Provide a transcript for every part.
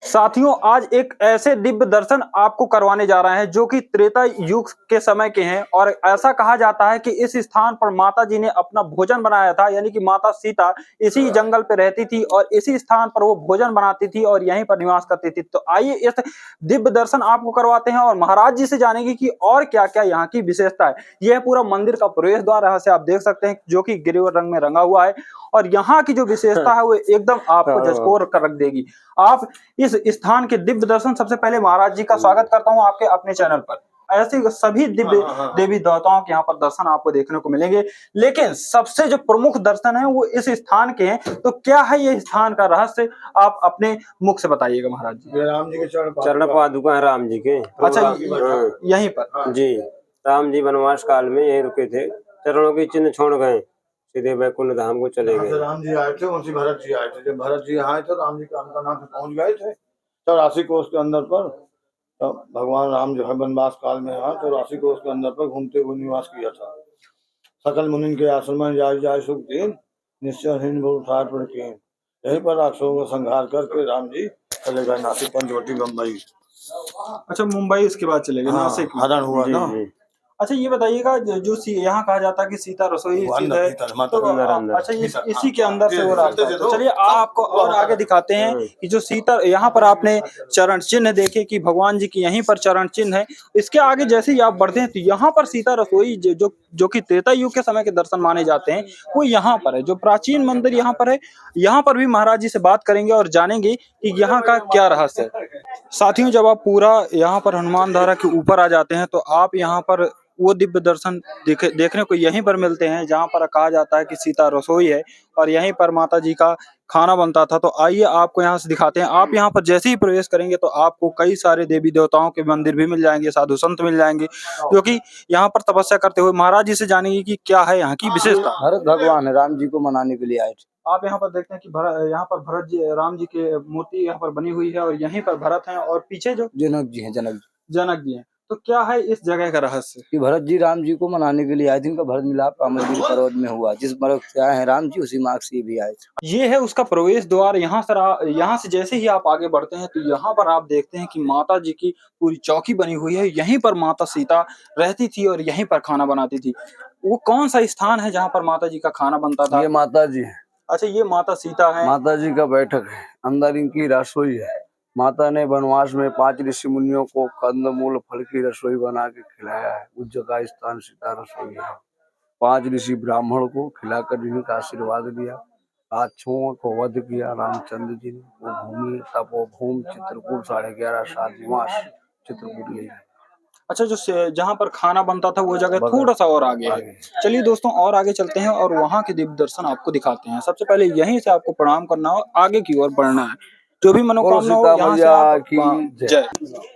साथियों, आज एक ऐसे दिव्य दर्शन आपको करवाने जा रहे हैं जो कि त्रेता युग के समय के हैं। और ऐसा कहा जाता है कि इस स्थान पर माता जी ने अपना भोजन बनाया था, यानी कि माता सीता इसी जंगल पे रहती थी और इसी स्थान पर वो भोजन बनाती थी और यहीं पर निवास करती थी। तो आइए इस दिव्य दर्शन आपको करवाते हैं और महाराज जी से जानेंगे कि और क्या क्या यहाँ की विशेषता है। यह पूरा मंदिर का प्रवेश द्वार यहाँ से आप देख सकते हैं जो कि गिरिवर रंग में रंगा हुआ है और यहाँ की जो विशेषता है वो एकदम आपको झकझोर कर रख देगी। आप इस स्थान के दिव्य दर्शन, सबसे पहले महाराज जी का स्वागत करता हूं आपके अपने चैनल पर। ऐसे सभी दिव्य देवी देवताओं के यहाँ पर दर्शन आपको देखने को मिलेंगे, लेकिन सबसे जो प्रमुख दर्शन है वो इस स्थान के हैं। तो क्या है ये स्थान का रहस्य, आप अपने मुख से बताइएगा महाराज जी। राम जी के चरण पादुका है, राम जी के। अच्छा, यहीं पर जी, राम जी वनवास काल में यहीं रुके थे, चरणों के चिन्ह छोड़ गए, सीधे वैकुंठ धाम को चले गए। राम जी आए थे, उनसे भरत जी आए थे। जब भरत जी आए थे राम जी के अंतर्नाथ में पहुंच गए थे 84 कोस के अंदर पर। तो भगवान राम जो है वनवास काल में यहाँ 84 कोस के अंदर पर घूमते हुए निवास किया था। सकल मुनिन के आश्रम में जाय जाय सुख दीन, निश्चयहीन उठार पर कीन। यहीं पर राक्षसों का संहार करके राम जी चले गए नासिक, पंचवटी, मुंबई। अच्छा, मुंबई इसके बाद चले गए। नासिक हरण हुआ ना। अच्छा, ये बताइएगा जो यहाँ कहा जाता है कि सीता रसोई स्थित है, तो अच्छा इसी के अंदर से वो रास्ता है। तो चलिए आपको और आगे दिखाते हैं कि जो सीता, यहाँ पर आपने चरण चिन्ह देखे कि भगवान जी की यहीं पर चरण चिन्ह है। इसके आगे जैसे ही आप बढ़ते हैं तो यहाँ पर सीता रसोई जो कि त्रेता युग के समय के दर्शन माने जाते हैं, वो यहाँ पर है। जो प्राचीन मंदिर यहाँ पर है, यहाँ पर भी महाराज जी से बात करेंगे और जानेंगे कि यहाँ का क्या रहस्य है। साथियों, जब आप पूरा यहाँ पर हनुमान धारा के ऊपर आ जाते हैं तो आप यहाँ पर वो दिव्य दर्शन देखने को यहीं पर मिलते हैं जहाँ पर कहा जाता है कि सीता रसोई है और यहीं पर माता जी का खाना बनता था। तो आइए आपको यहाँ से दिखाते हैं। आप यहाँ पर जैसे ही प्रवेश करेंगे तो आपको कई सारे देवी देवताओं के मंदिर भी मिल जाएंगे, साधु संत मिल जाएंगे जो कि यहाँ पर तपस्या करते हुए। महाराज जी से जानेंगे कि क्या है यहाँ की विशेषता। भरत भगवान है, राम जी को मनाने के लिए आए थे। आप यहाँ पर देखते हैं कि यहाँ पर भरत जी, राम जी की मूर्ति यहाँ पर बनी हुई है और यहीं पर भरत है और पीछे जो जनक जी हैं, जनक जी हैं। तो क्या है इस जगह का रहस्य? कि भरत जी राम जी को मनाने के लिए आए थे। इनका भरत मिलाप रामगिरी पर्वत में हुआ। जिस मार्ग से आए हैं राम जी, उसी मार्ग से भी आए थे। ये है उसका प्रवेश द्वार। यहाँ से जैसे ही आप आगे बढ़ते हैं तो यहाँ पर आप देखते हैं कि माता जी की पूरी चौकी बनी हुई है। यहीं पर माता सीता रहती थी और यहीं पर खाना बनाती थी। वो कौन सा स्थान है जहाँ पर माता जी का खाना बनता था? ये माता जी है। अच्छा, ये माता सीता है। माता जी का बैठक है, अंदर इनकी रसोई है। माता ने वनवास में 5 ऋषि मुनियों को कंदमूल फल की रसोई बना के खिलाया है। उस जगह स्थान सीता रसोई है। 5 ऋषि ब्राह्मण को खिलाकर इनका आशीर्वाद दिया। राक्षसों को वध किया रामचंद्र जी ने। वो भूमि तपोभूमि चित्रकूट 11.5 साल निवास चित्रकूट यही है। अच्छा, जो जहाँ पर खाना बनता था वो जगह थोड़ा सा और आगे है। चलिए दोस्तों, और आगे चलते हैं और वहाँ के दिव्य दर्शन आपको दिखाते हैं। सबसे पहले यहीं से आपको प्रणाम करना और आगे की ओर बढ़ना है। जो भी मनोकामना हो यहाँ से आप जय।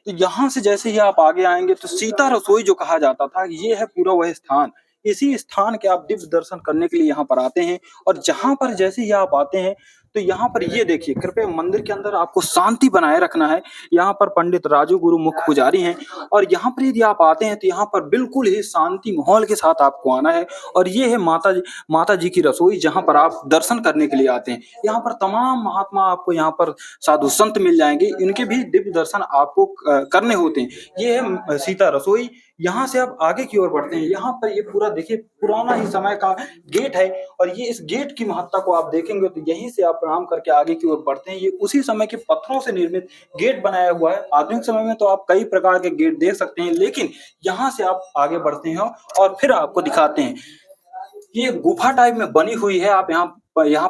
तो यहाँ से जैसे ही आप आगे आएंगे तो सीता रसोई जो कहा जाता था, ये है पूरा वह स्थान। इसी स्थान के आप दिव्य दर्शन करने के लिए यहाँ पर आते हैं और जहाँ पर जैसे ही आप आते हैं तो यहाँ पर ये देखिए, कृपया मंदिर के अंदर आपको शांति बनाए रखना है। यहाँ पर पंडित राजू गुरु मुख्य पुजारी हैं और यहाँ पर यदि आप आते हैं तो यहाँ पर बिल्कुल ही शांति माहौल के साथ आपको आना है। और ये है माता जी की रसोई जहाँ पर आप दर्शन करने के लिए आते हैं। यहाँ पर तमाम महात्मा आपको यहाँ पर साधु संत मिल जाएंगे, इनके भी दिव्य दर्शन आपको करने होते हैं। ये है सीता रसोई। यहाँ से आप आगे की ओर बढ़ते हैं। यहाँ पर ये पूरा देखिए पुराना ही समय का गेट है और ये इस गेट की महत्ता को आप देखेंगे तो यहीं से आप प्रणाम करके आगे की ओर बढ़ते हैं। ये उसी समय के पत्थरों से निर्मित गेट बनाया हुआ है। आधुनिक समय में तो आप कई प्रकार के गेट देख सकते हैं, लेकिन यहाँ से आप आगे बढ़ते हैं और फिर आपको दिखाते हैं। ये गुफा टाइप में बनी हुई है। आप यहाँ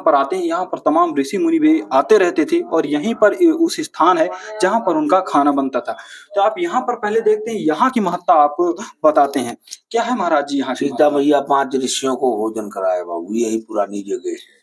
पर आते हैं, यहाँ पर तमाम ऋषि मुनि भी आते रहते थे और यहीं पर उस स्थान है जहाँ पर उनका खाना बनता था। तो आप यहाँ पर पहले देखते हैं, यहाँ की महत्ता आपको बताते हैं। क्या है महाराज जी यहाँ? सीता मैया 5 ऋषियों को भोजन कराया बाबू। यही पुरानी जगह है।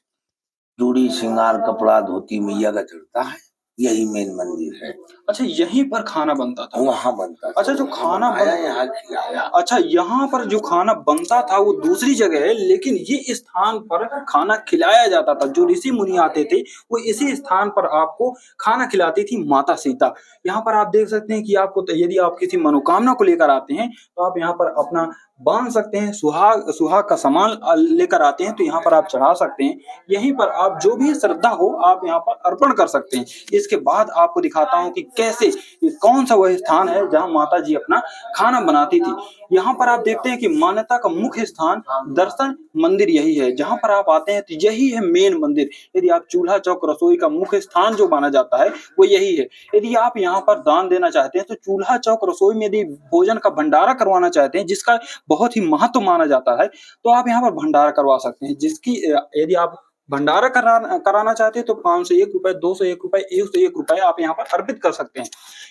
चूड़ी श्रृंगार कपड़ा धोती मैया का चढ़ता है, यही मेन मंदिर है। अच्छा, यहीं पर खाना बनता था? वहाँ बनता था। अच्छा, जो खाना यहाँ खिलाया। अच्छा, यहाँ पर जो खाना बनता था वो दूसरी जगह है, लेकिन ये स्थान पर खाना खिलाया जाता था। जो ऋषि मुनि आते थे वो इसी स्थान पर आपको खाना खिलाती थी माता सीता। यहाँ पर आप देख सकते हैं कि आपको यदि आप किसी मनोकामना को लेकर आते हैं तो आप यहाँ पर अपना बांध सकते हैं, सुहाग का सामान लेकर आते हैं तो यहाँ पर आप चढ़ा सकते हैं। यहीं पर आप जो भी श्रद्धा हो आप यहाँ पर अर्पण कर सकते हैं। इसके बाद आपको दिखाता हूँ कि कैसे, कौन सा वह स्थान है जहाँ माता जी अपना खाना बनाती थी। यहाँ पर आप देखते हैं कि मान्यता का मुख्य स्थान दर्शन मंदिर यही है। जहाँ पर आप आते हैं तो यही है मेन मंदिर। यदि आप चूल्हा चौक रसोई का मुख्य स्थान जो माना जाता है वो यही है। यदि आप यहाँ पर दान देना चाहते हैं तो चूल्हा चौक रसोई में यदि भोजन का भंडारा करवाना चाहते हैं, जिसका बहुत ही महत्व माना जाता है, तो आप यहाँ पर भंडारा करवा सकते हैं। जिसकी यदि आप भंडारा कराना चाहते हैं तो 501 रुपए, 201 रुपए, 101 रुपए आप यहाँ पर अर्पित कर सकते हैं।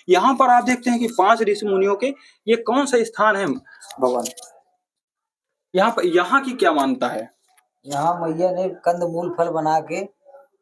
यहाँ पर आप देखते हैं कि 5 ऋषि मुनियों के ये कौन सा स्थान है भगवान, यहाँ की क्या मान्यता है? यहाँ मैया ने कंदमूल फल बना के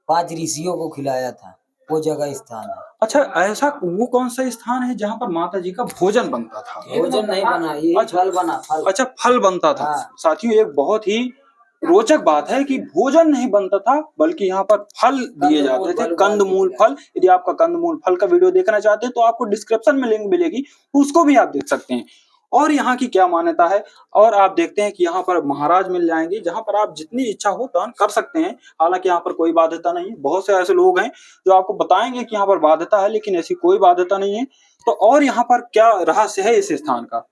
5 ऋषियों को खिलाया था, वो जगह स्थान है। अच्छा, ऐसा वो कौन सा स्थान है जहाँ पर माता जी का भोजन बनता था? भोजन नहीं बना, ये अच्छा, फल बना, फल। अच्छा, फल बनता था। हाँ। साथियों, एक बहुत ही रोचक बात है कि भोजन नहीं बनता था बल्कि यहाँ पर फल दिए जाते थे, कंदमूल फल। यदि आपका कंदमूल फल का वीडियो देखना चाहते हैं तो आपको डिस्क्रिप्शन में लिंक मिलेगी, उसको भी आप देख सकते हैं। और यहाँ की क्या मान्यता है, और आप देखते हैं कि यहाँ पर महाराज मिल जाएंगे जहाँ पर आप जितनी इच्छा हो दान कर सकते हैं। हालांकि यहाँ पर कोई बाध्यता नहीं है। बहुत से ऐसे लोग हैं जो आपको बताएंगे कि यहाँ पर बाध्यता है, लेकिन ऐसी कोई बाध्यता नहीं है। तो और यहाँ पर क्या रहस्य है इस स्थान का?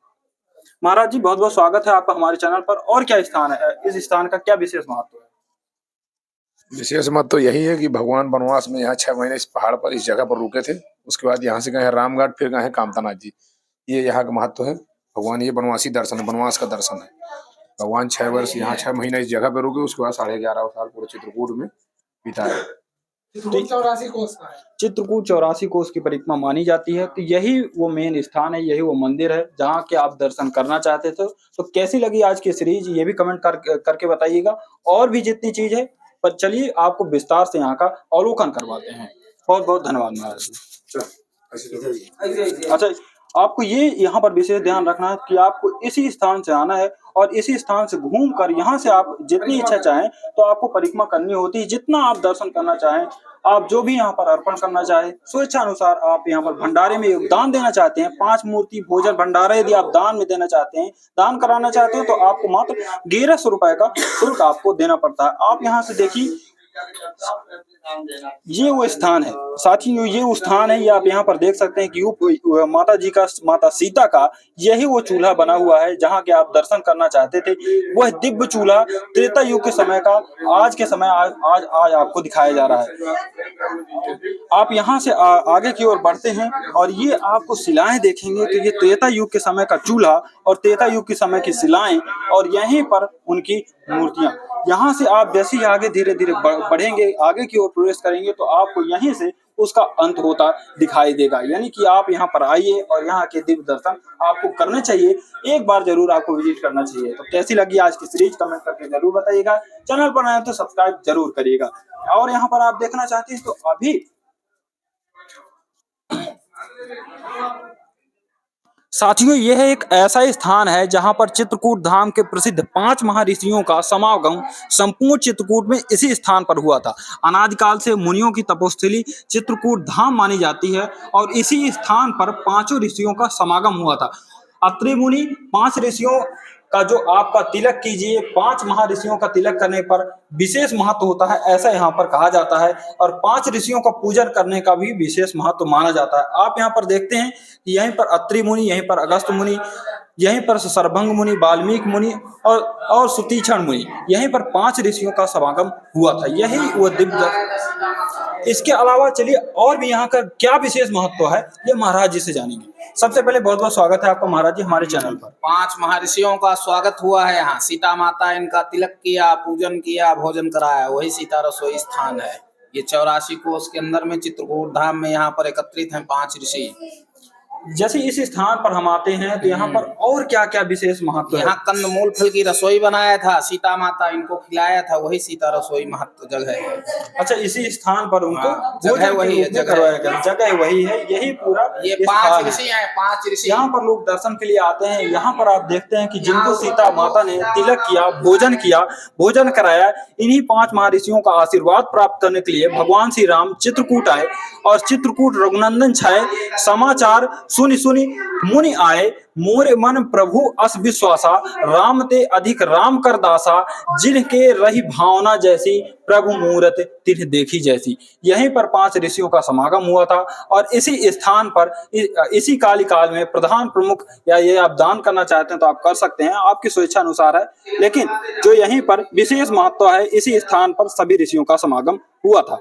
महाराज जी, बहुत बहुत स्वागत है आपका हमारे चैनल पर। और क्या स्थान है, इस स्थान का क्या विशेष महत्व है? विशेष मत तो यही है कि भगवान वनवास में यहाँ 6 महीने इस पहाड़ पर, इस जगह पर रुके थे। उसके बाद यहाँ से गए हैं रामगढ़, फिर गए हैं कामतानाथ जी। ये यहाँ का महत्व है। भगवान ये वनवासी दर्शन है, वनवास का दर्शन है। भगवान 6 वर्ष यहाँ 6 महीने इस जगह पर रुके, उसके बाद 11.5 साल पूरे चित्रकूट में बिताए। चित्रकूट 84 कोस की परिक्रमा मानी जाती है। तो यही वो मेन स्थान है, यही वो मंदिर है जहाँ के आप दर्शन करना चाहते थे। तो कैसी लगी आज की सीरीज, ये भी कमेंट करके बताइएगा। और भी जितनी चीज है, पर चलिए आपको विस्तार से यहाँ का अवलोकन करवाते हैं। बहुत बहुत धन्यवाद महाराज जी। अच्छा, आपको ये यहाँ पर विशेष ध्यान रखना है कि आपको इसी स्थान से आना है और इसी स्थान से घूमकर यहाँ से आप जितनी इच्छा चाहें तो आपको परिक्रमा करनी होती है। जितना आप दर्शन करना चाहें, आप जो भी यहाँ पर अर्पण करना चाहें, स्वेच्छा अनुसार आप यहाँ पर भंडारे में योगदान देना चाहते हैं, 5 मूर्ति भोजन भंडारा यदि आप दान में देना चाहते हैं, दान कराना चाहते हैं, तो आपको मात्र 1100 रुपए का शुल्क आपको देना पड़ता है। आप यहाँ से देखिए, ये वो स्थान है साथियों, ये वो स्थान है। ये आप यहाँ पर देख सकते हैं कि माता जी का, माता सीता का यही वो चूल्हा बना हुआ है जहाँ के आप दर्शन करना चाहते थे। वह दिव्य चूल्हा त्रेता युग के समय का आज के समय आज आपको दिखाया जा रहा है। आप यहाँ से आगे की ओर बढ़ते हैं और ये आपको शिलाएं देखेंगे तो ये त्रेता युग के समय का चूल्हा और त्रेता युग के समय की शिलाएं और यहीं पर उनकी मूर्तियां। यहाँ से आप जैसे ही आगे धीरे धीरे बढ़ेंगे, आगे की ओर प्रवेश करेंगे तो आपको यहीं से उसका अंत होता दिखाई देगा। यानी कि आप यहाँ पर आइए और यहाँ के दिव्य दर्शन आपको करने चाहिए। एक बार जरूर आपको विजिट करना चाहिए। तो कैसी लगी आज की सीरीज कमेंट करके जरूर बताइएगा। चैनल पर आए तो सब्सक्राइब जरूर करिएगा। और यहाँ पर आप देखना चाहते हैं तो अभी साथियों, यह एक ऐसा स्थान है जहां पर चित्रकूट धाम के प्रसिद्ध 5 महर्षियों का समागम संपूर्ण चित्रकूट में इसी स्थान पर हुआ था। अनादिकाल से मुनियों की तपोस्थली चित्रकूट धाम मानी जाती है और इसी स्थान पर 5 ऋषियों का समागम हुआ था। अत्रि मुनि 5 ऋषियों का जो आपका तिलक कीजिए, 5 महर्षियों का तिलक करने पर विशेष महत्व होता है, ऐसा यहाँ पर कहा जाता है। और 5 ऋषियों का पूजन करने का भी विशेष महत्व माना जाता है। आप यहाँ पर देखते हैं कि यहीं पर अत्रि मुनि, यहीं पर अगस्त मुनि, यहीं पर सर्वभंग मुनि, वाल्मीकि मुनि और सुतीक्षण मुनि, यहीं पर 5 ऋषियों का समागम हुआ था। यही वो दिव्य। इसके अलावा चलिए और भी यहाँ का क्या विशेष महत्व है ये महाराज जी से जानेंगे। सबसे पहले बहुत बहुत स्वागत है आपका महाराज जी हमारे चैनल पर। 5 महर्षियों का स्वागत हुआ है यहाँ। सीता माता इनका तिलक किया, पूजन किया, भोजन कराया, वही सीता रसोई स्थान है। ये 84 कोस के अंदर में चित्रकूट धाम में यहाँ पर एकत्रित हैं 5 ऋषि। जैसे इस स्थान पर हम आते हैं तो यहाँ पर और क्या क्या विशेष महत्व है? यहाँ कंदमूल फल की रसोई बनाया था, सीता माता इनको खिलाया था, वही सीता रसोई महत्व जगह है। अच्छा, इसी स्थान पर उनको जगह वही है, जगह वही है, यही पूरा ये 5 ऋषि हैं, 5 ऋषि यहाँ पर लोग दर्शन के लिए आते हैं। यहाँ पर आप देखते हैं कि जिनको सीता माता ने तिलक किया, भोजन कराया, इन्हीं 5 महर्षियों का आशीर्वाद प्राप्त करने के लिए भगवान श्री राम चित्रकूट आए और चित्रकूट रघुनंदन छाए, समाचार सुनि सुनि मुनि आए, मोरे मन प्रभु अस विश्वासा, राम ते अधिक राम कर दासा, जिनके रही भावना जैसी, प्रभु मूरत तिन्ह देखी जैसी। यहीं पर 5 ऋषियों का समागम हुआ था और इसी स्थान पर इसी काली काल में प्रधान प्रमुख, या ये आप दान करना चाहते हैं तो आप कर सकते हैं, आपकी स्वेच्छा अनुसार है, लेकिन जो यहीं पर विशेष महत्व है, इसी स्थान पर सभी ऋषियों का समागम हुआ था।